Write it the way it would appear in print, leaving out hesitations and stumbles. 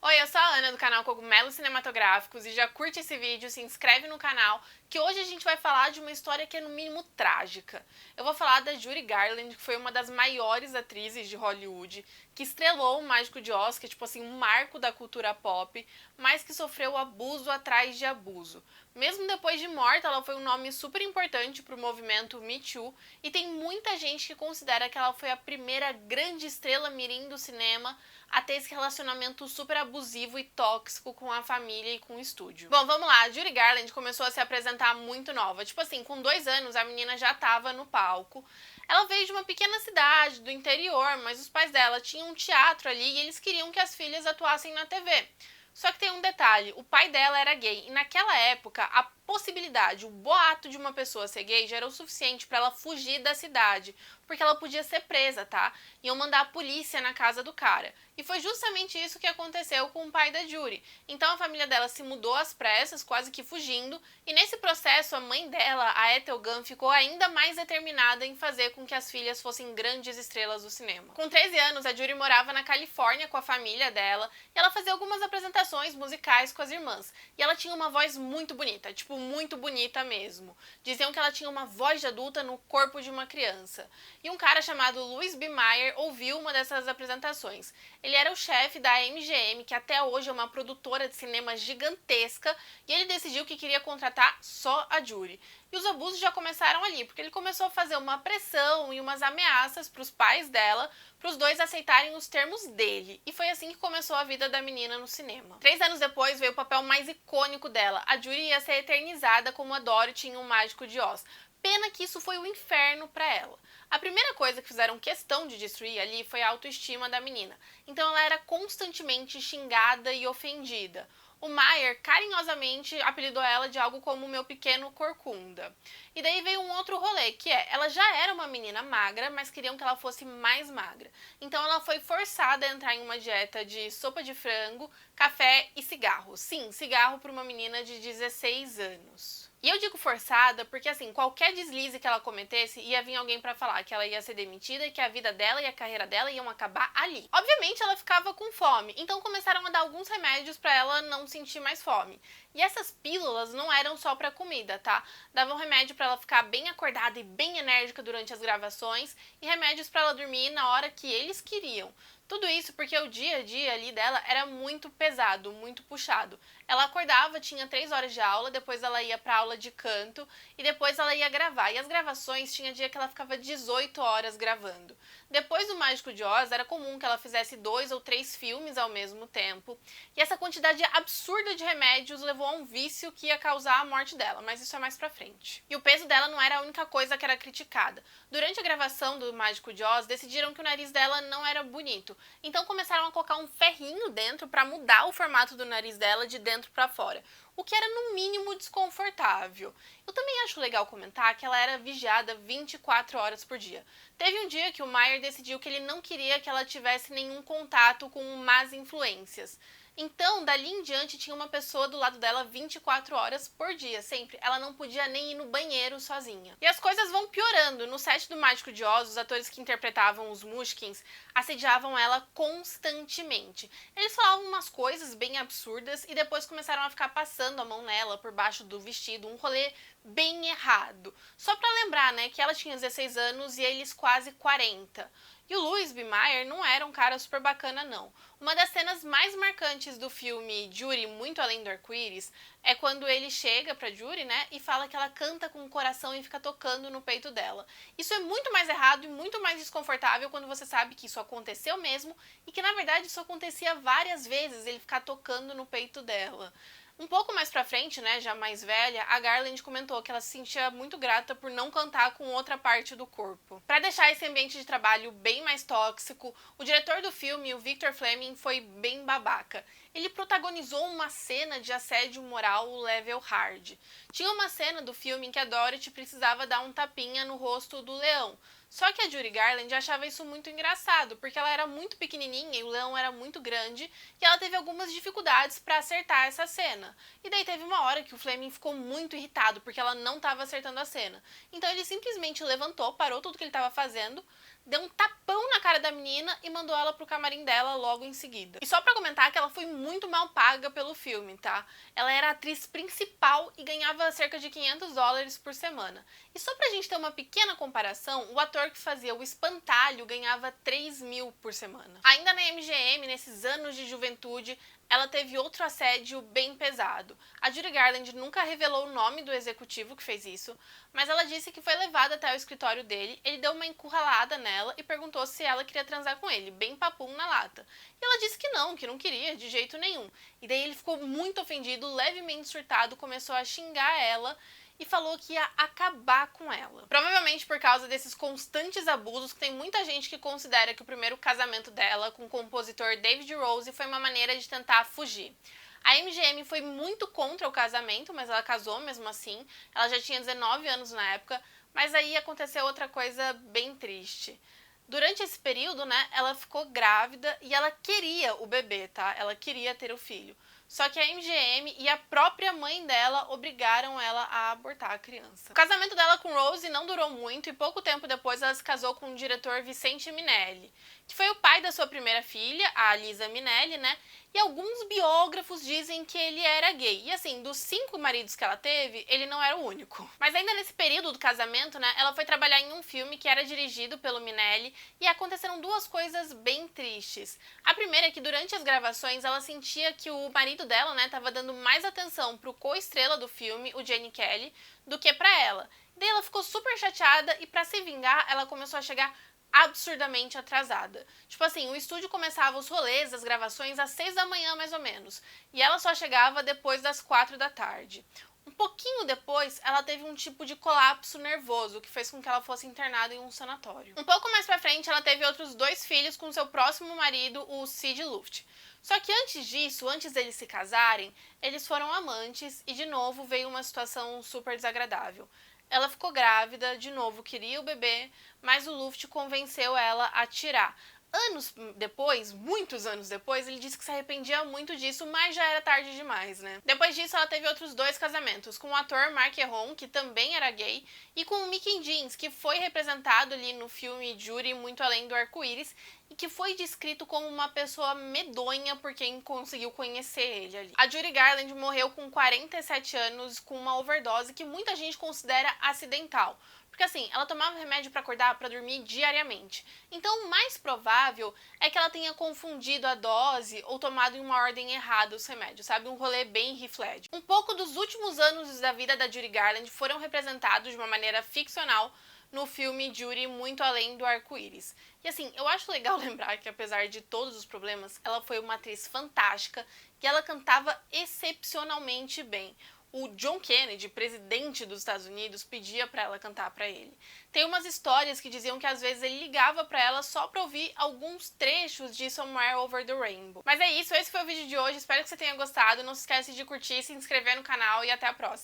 Oi, eu sou a Ana do canal Cogumelos Cinematográficos e já curte esse vídeo, se inscreve no canal, que hoje a gente vai falar de uma história que é no mínimo trágica. Eu vou falar da Judy Garland, que foi uma das maiores atrizes de Hollywood, que estrelou o Mágico de Oz, que é tipo assim, um marco da cultura pop, mas que sofreu abuso atrás de abuso. Mesmo depois de morta, ela foi um nome super importante para o movimento Me Too, e tem muita gente que considera que ela foi a primeira grande estrela mirim do cinema a ter esse relacionamento super abusivo e tóxico com a família e com o estúdio. Bom, vamos lá, a Judy Garland começou a se apresentar muito nova. Tipo assim, com 2 anos a menina já estava no palco. Ela veio de uma pequena cidade do interior, mas os pais dela tinham um teatro ali e eles queriam que as filhas atuassem na TV. Só que tem um detalhe, o pai dela era gay, e naquela época a possibilidade, o boato de uma pessoa ser gay já era o suficiente para ela fugir da cidade, porque ela podia ser presa, tá? Iam mandar a polícia na casa do cara. E foi justamente isso que aconteceu com o pai da Judy. Então a família dela se mudou às pressas, quase que fugindo, e nesse processo a mãe dela, a Ethel Gunn, ficou ainda mais determinada em fazer com que as filhas fossem grandes estrelas do cinema. Com 13 anos, a Judy morava na Califórnia com a família dela, e ela fazia algumas apresentações musicais com as irmãs. E ela tinha uma voz muito bonita, tipo, muito bonita mesmo. Diziam que ela tinha uma voz de adulta no corpo de uma criança. E um cara chamado Louis B. Mayer ouviu uma dessas apresentações. Ele era o chefe da MGM, que até hoje é uma produtora de cinema gigantesca, e ele decidiu que queria contratar só a Judy. E os abusos já começaram ali, porque ele começou a fazer uma pressão e umas ameaças para os pais dela, para os dois aceitarem os termos dele. E foi assim que começou a vida da menina no cinema. 3 anos depois veio o papel mais icônico dela. A Judy ia ser eternizada como a Dorothy em O Mágico de Oz. Pena que isso foi um inferno para ela. A primeira coisa que fizeram questão de destruir ali foi a autoestima da menina. Então ela era constantemente xingada e ofendida. O Mayer carinhosamente apelidou ela de algo como meu pequeno corcunda. E daí veio um outro rolê, que é, ela já era uma menina magra, mas queriam que ela fosse mais magra. Então ela foi forçada a entrar em uma dieta de sopa de frango, café e cigarro. Sim, cigarro para uma menina de 16 anos. E eu digo forçada porque, assim, qualquer deslize que ela cometesse, ia vir alguém pra falar que ela ia ser demitida e que a vida dela e a carreira dela iam acabar ali. Obviamente, ela ficava com fome, então começaram a dar alguns remédios pra ela não sentir mais fome. E essas pílulas não eram só pra comida, tá? Davam remédio pra ela ficar bem acordada e bem enérgica durante as gravações e remédios pra ela dormir na hora que eles queriam. Tudo isso porque o dia a dia ali dela era muito pesado, muito puxado. Ela acordava, tinha 3 horas de aula, depois ela ia pra aula de canto e depois ela ia gravar. E as gravações, tinha dia que ela ficava 18 horas gravando. Depois do Mágico de Oz, era comum que ela fizesse 2 ou 3 filmes ao mesmo tempo. E essa quantidade absurda de remédios levou a um vício que ia causar a morte dela, mas isso é mais pra frente. E o peso dela não era a única coisa que era criticada. Durante a gravação do Mágico de Oz, decidiram que o nariz dela não era bonito. Então começaram a colocar um ferrinho dentro para mudar o formato do nariz dela de dentro para fora, o que era no mínimo desconfortável. Eu também acho legal comentar que ela era vigiada 24 horas por dia. Teve um dia que o Mayer decidiu que ele não queria que ela tivesse nenhum contato com más influências. Então, dali em diante, tinha uma pessoa do lado dela 24 horas por dia, sempre. Ela não podia nem ir no banheiro sozinha. E as coisas vão piorando. No set do Mágico de Oz, os atores que interpretavam os Munchkins assediavam ela constantemente. Eles falavam umas coisas bem absurdas e depois começaram a ficar passando a mão nela por baixo do vestido, um rolê bem errado. Só pra lembrar, né, que ela tinha 16 anos e eles quase 40. E o Louis B. Mayer não era um cara super bacana, não. Uma das cenas mais marcantes do filme Judy, Muito Além do Arco-Íris, é quando ele chega pra Judy, né, e fala que ela canta com o coração e fica tocando no peito dela. Isso é muito mais errado e muito mais desconfortável quando você sabe que isso aconteceu mesmo e que, na verdade, isso acontecia várias vezes, ele ficar tocando no peito dela. Um pouco mais pra frente, né, já mais velha, a Garland comentou que ela se sentia muito grata por não cantar com outra parte do corpo. Pra deixar esse ambiente de trabalho bem mais tóxico, o diretor do filme, o Victor Fleming, foi bem babaca. Ele protagonizou uma cena de assédio moral level hard. Tinha uma cena do filme em que a Dorothy precisava dar um tapinha no rosto do leão. Só que a Judy Garland achava isso muito engraçado, porque ela era muito pequenininha e o leão era muito grande, e ela teve algumas dificuldades para acertar essa cena. E daí teve uma hora que o Fleming ficou muito irritado, porque ela não estava acertando a cena. Então ele simplesmente levantou, parou tudo que ele estava fazendo, deu um tapão na cara da menina e mandou ela pro camarim dela logo em seguida. E só pra comentar que ela foi muito mal paga pelo filme, tá? Ela era a atriz principal e ganhava cerca de US$ 500 por semana. E só pra gente ter uma pequena comparação, o ator que fazia o Espantalho ganhava 3.000 por semana. Ainda na MGM, nesses anos de juventude, ela teve outro assédio bem pesado. A Judy Garland nunca revelou o nome do executivo que fez isso, mas ela disse que foi levada até o escritório dele, ele deu uma encurralada nela e perguntou se ela queria transar com ele, bem papum na lata. E ela disse que não queria, de jeito nenhum. E daí ele ficou muito ofendido, levemente surtado, começou a xingar ela e falou que ia acabar com ela. Provavelmente por causa desses constantes abusos, que tem muita gente que considera que o primeiro casamento dela com o compositor David Rose foi uma maneira de tentar fugir. A MGM foi muito contra o casamento, mas ela casou mesmo assim. Ela já tinha 19 anos na época, mas aí aconteceu outra coisa bem triste. Durante esse período, né, ela ficou grávida e ela queria o bebê, tá? Ela queria ter o filho. Só que a MGM e a própria mãe dela obrigaram ela a abortar a criança. O casamento dela com Rose não durou muito e pouco tempo depois ela se casou com o diretor Vicente Minelli, que foi o pai da sua primeira filha, a Liza Minelli, né? E alguns biógrafos dizem que ele era gay. E assim, dos 5 maridos que ela teve, ele não era o único. Mas ainda nesse período do casamento, né, ela foi trabalhar em um filme que era dirigido pelo Minelli e aconteceram duas coisas bem tristes. A primeira é que durante as gravações ela sentia que o marido dela, né, tava dando mais atenção pro co-estrela do filme, o Gene Kelly, do que pra ela. Daí ela ficou super chateada e pra se vingar, ela começou a chegar absurdamente atrasada. Tipo assim, o estúdio começava os rolês, as gravações às 6 da manhã mais ou menos, e ela só chegava depois das 4 da tarde. Um pouquinho depois, ela teve um tipo de colapso nervoso, que fez com que ela fosse internada em um sanatório. Um pouco mais pra frente, ela teve outros 2 filhos com seu próximo marido, o Sid Luft. Só que antes disso, antes deles se casarem, eles foram amantes e de novo veio uma situação super desagradável. Ela ficou grávida, de novo queria o bebê, mas o Luft convenceu ela a tirar. Anos depois, muitos anos depois, ele disse que se arrependia muito disso, mas já era tarde demais, né? Depois disso, ela teve outros 2 casamentos, com o ator Mark Herron, que também era gay, e com o Mickey Jeans, que foi representado ali no filme Judy Muito Além do Arco-Íris, e que foi descrito como uma pessoa medonha por quem conseguiu conhecer ele ali. A Judy Garland morreu com 47 anos com uma overdose que muita gente considera acidental. Porque assim, ela tomava remédio para acordar, para dormir diariamente. Então, o mais provável é que ela tenha confundido a dose ou tomado em uma ordem errada os remédios, sabe? Um rolê bem Heath. Um pouco dos últimos anos da vida da Judy Garland foram representados de uma maneira ficcional no filme Judy Muito Além do Arco-Íris. E assim, eu acho legal lembrar que apesar de todos os problemas, ela foi uma atriz fantástica e ela cantava excepcionalmente bem. O John Kennedy, presidente dos Estados Unidos, pedia para ela cantar para ele. Tem umas histórias que diziam que às vezes ele ligava para ela só para ouvir alguns trechos de Somewhere Over the Rainbow. Mas é isso, esse foi o vídeo de hoje, espero que você tenha gostado. Não se esquece de curtir, se inscrever no canal e até a próxima.